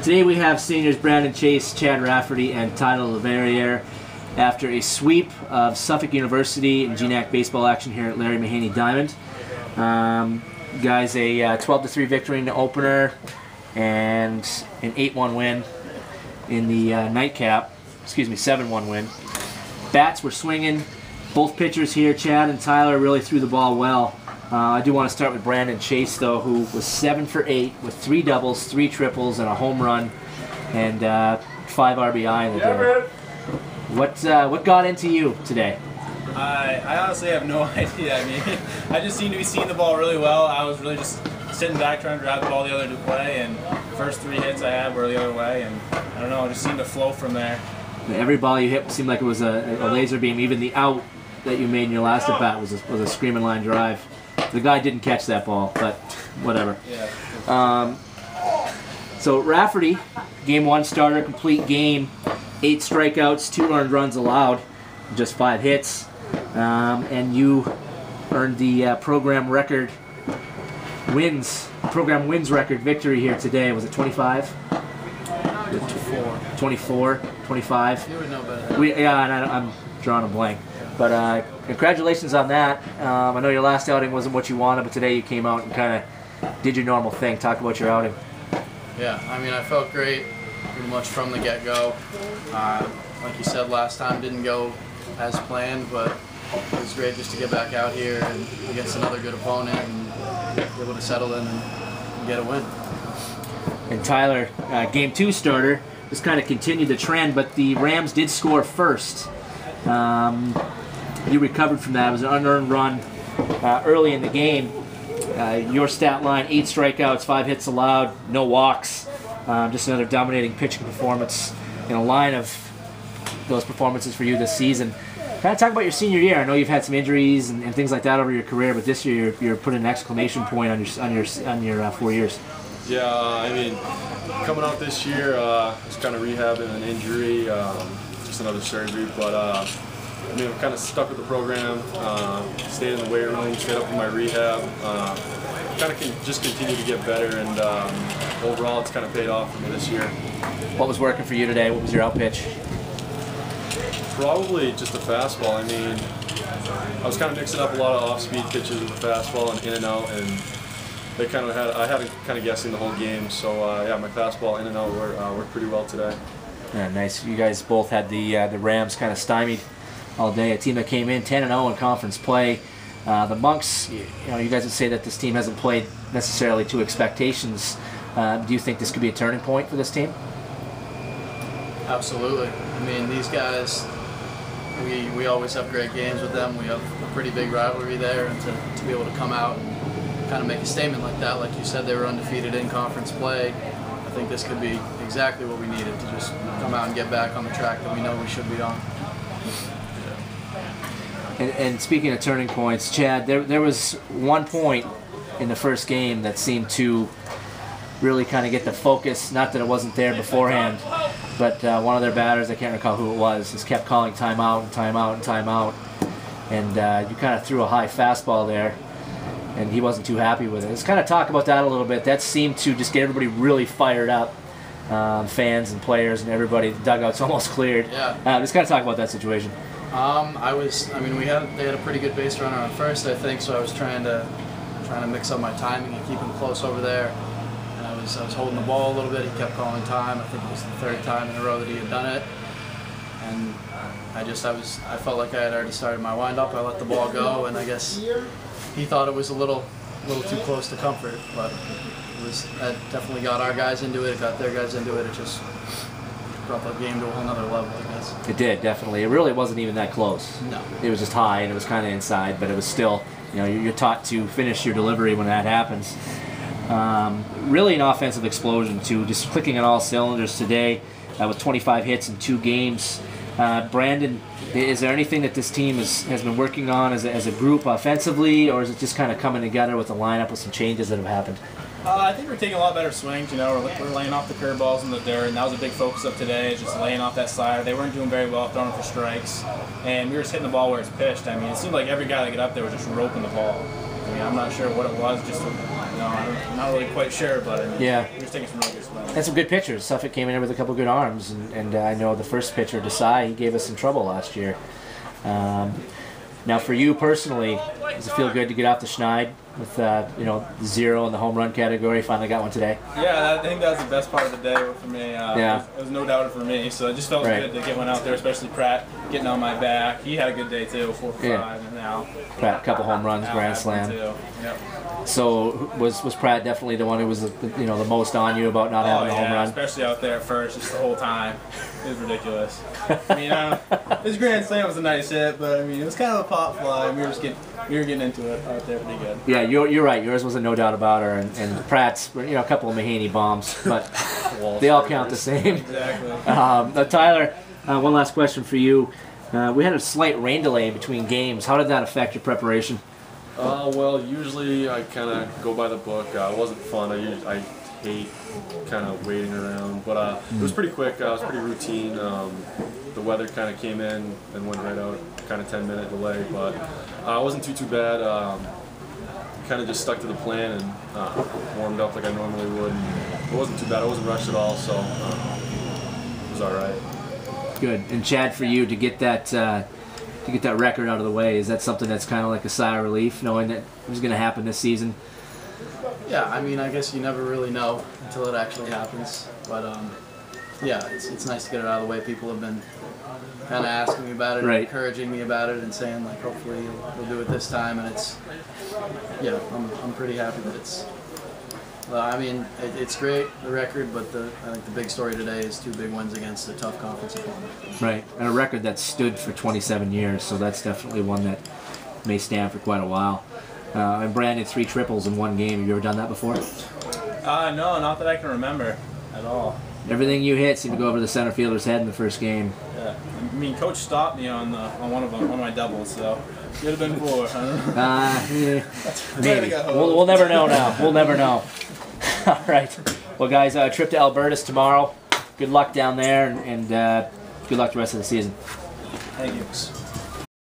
Today we have seniors Brandon Chase, Chad Rafferty, and Tyler Laverriere after a sweep of Suffolk University in GNAC baseball action here at Larry Mahaney Diamond. Guys, a 12-3 victory in the opener and an 8-1 win in the nightcap. Excuse me, 7-1 win. Bats were swinging. Both pitchers here, Chad and Tyler, really threw the ball well. I do want to start with Brandon Chase, though, who was 7 for 8 with 3 doubles, 3 triples, and a home run, and 5 RBI in the day. What got into you today? I honestly have no idea. I mean, I just seem to be seeing the ball really well. I was really just sitting back trying to drive the ball the other way, and first 3 hits I had were the other way, and I don't know, it just seemed to flow from there. Every ball you hit seemed like it was a laser beam. Even the out that you made in your last at bat was a screaming line drive. The guy didn't catch that ball, but whatever. Yeah. So Rafferty, game 1 starter, complete game, 8 strikeouts, 2 earned runs allowed, just 5 hits, and you earned the program wins record victory here today. Was it 25? 24, 25. You would know better. Yeah, and I'm drawing a blank. But congratulations on that. I know your last outing wasn't what you wanted, but today you came out and kind of did your normal thing. Talk about your outing. Yeah, I mean, I felt great pretty much from the get-go. Like you said, last time didn't go as planned, but it was great just to get back out here and against another good opponent and be able to settle in and get a win. And Tyler, game 2 starter, just kind of continued the trend, but the Rams did score first. You recovered from that. It was an unearned run early in the game. Your stat line, 8 strikeouts, 5 hits allowed, no walks. Just another dominating pitching performance in a line of those performances for you this season. Kind of talk about your senior year. I know you've had some injuries and things like that over your career, but this year you're putting an exclamation point on your 4 years. Yeah, I mean, coming out this year, I was kind of rehabbing an injury, just another surgery, but I mean, I'm kind of stuck with the program, stayed in the weight room, stayed up in my rehab, kind of just continue to get better, and overall it's kind of paid off for me this year. What was working for you today? What was your out pitch? Probably just a fastball. I mean, I was kind of mixing up a lot of off-speed pitches with the fastball and in and out, and they kind of I had it kind of guessing the whole game. So yeah, my fastball in and out worked pretty well today. Yeah, nice. You guys both had the Rams kind of stymied all day. A team that came in 10-0 in conference play. The Monks, you guys would say that this team hasn't played necessarily to expectations. Do you think this could be a turning point for this team? Absolutely. I mean, these guys, we always have great games with them. We have a pretty big rivalry there, and to be able to come out and kind of make a statement like that, like you said, they were undefeated in conference play. I think this could be exactly what we needed, to just come out and get back on the track that we know we should be on. And speaking of turning points, Chad, there was one point in the first game that seemed to really kind of get the focus. Not that it wasn't there beforehand, but one of their batters, I can't recall who it was, just kept calling timeout and timeout and timeout. And you kind of threw a high fastball there, and he wasn't too happy with it. Let's kind of talk about that a little bit. That seemed to just get everybody really fired up, fans and players and everybody. The dugout's almost cleared. Yeah. Just kind of talk about that situation. I mean, they had a pretty good base runner on first, I think, so I was trying to mix up my timing and keep him close over there. And I was holding the ball a little bit. He kept calling time. I think it was the 3rd time in a row that he had done it. And I felt like I had already started my windup. I let the ball go, and I guess he thought it was a little too close to comfort, but that definitely got our guys into it. It got their guys into it. It just brought the game to a whole nother level, I guess. It did, definitely. It really wasn't even that close. No. It was just high, and it was kind of inside, but it was still, you're taught to finish your delivery when that happens. Really an offensive explosion, too, just clicking on all cylinders today with 25 hits in 2 games. Brandon, is there anything that this team has been working on as a group offensively, or is it just kind of coming together with the lineup with some changes that have happened? I think we're taking a lot better swings. We're laying off the curveballs in the dirt, and that was a big focus of today, just laying off that slider. They weren't doing very well throwing for strikes, and we were just hitting the ball where it's pitched. I mean, it seemed like every guy that got up there was just roping the ball. I mean, I'm not sure what it was, just know, I'm not really quite sure, but I mean, Yeah. we're just taking some really good swings. And some good pitchers. Suffolk came in there with a couple good arms, and I know the first pitcher, Desai, he gave us some trouble last year. Now, for you personally, does it feel good to get off the schneid with you know, 0 in the home run category? Finally got one today. Yeah, I think that was the best part of the day for me. Yeah. It was no doubt for me, so it just felt good to get one out there, especially Pratt getting on my back. He had a good day too, 4 for 5, and now Pratt, a couple home runs, grand slam. Yep. So was Pratt definitely the one who was you know, the most on you about not having a home run? Especially out there at first, just the whole time. It was ridiculous. I mean, his grand slam was a nice hit, but I mean, it was kind of a pop fly, and we were getting into it out there pretty good. Yeah, you're right. Yours was a no doubt about her, and Pratt's, you know, a couple of Mahaney bombs, but they all count the same. Exactly. Now, Tyler, one last question for you. We had a slight rain delay between games. How did that affect your preparation? Well, usually I kind of go by the book. It wasn't fun. I hate kind of waiting around, but it was pretty quick. It was pretty routine. The weather kind of came in and went right out, kind of 10-minute delay, but it wasn't too bad. Kind of just stuck to the plan and warmed up like I normally would. And it wasn't too bad. I wasn't rushed at all, so it was all right. Good. And Chad, for you to get that record out of the way, is that something that's kind of like a sigh of relief, knowing that it was going to happen this season? Yeah, I mean, I guess you never really know until it actually happens. But yeah, it's nice to get it out of the way. People have been kind of asking me about it, and encouraging me about it, and saying like, hopefully we'll do it this time. And it's, yeah, I'm pretty happy that it's. I mean, it's great, the record, but I think the big story today is 2 big wins against a tough conference opponent. Right, and a record that stood for 27 years, so that's definitely one that may stand for quite a while. And Brandon, 3 triples in one game. Have you ever done that before? No, not that I can remember at all. Everything you hit seemed to go over the center fielder's head in the first game. Yeah, I mean, Coach stopped me on one of my doubles, so it could have been 4. I don't know. Maybe. We'll never know now. We'll never know. All right. Well, guys, trip to Alberta's tomorrow. Good luck down there, and good luck the rest of the season. Thank you.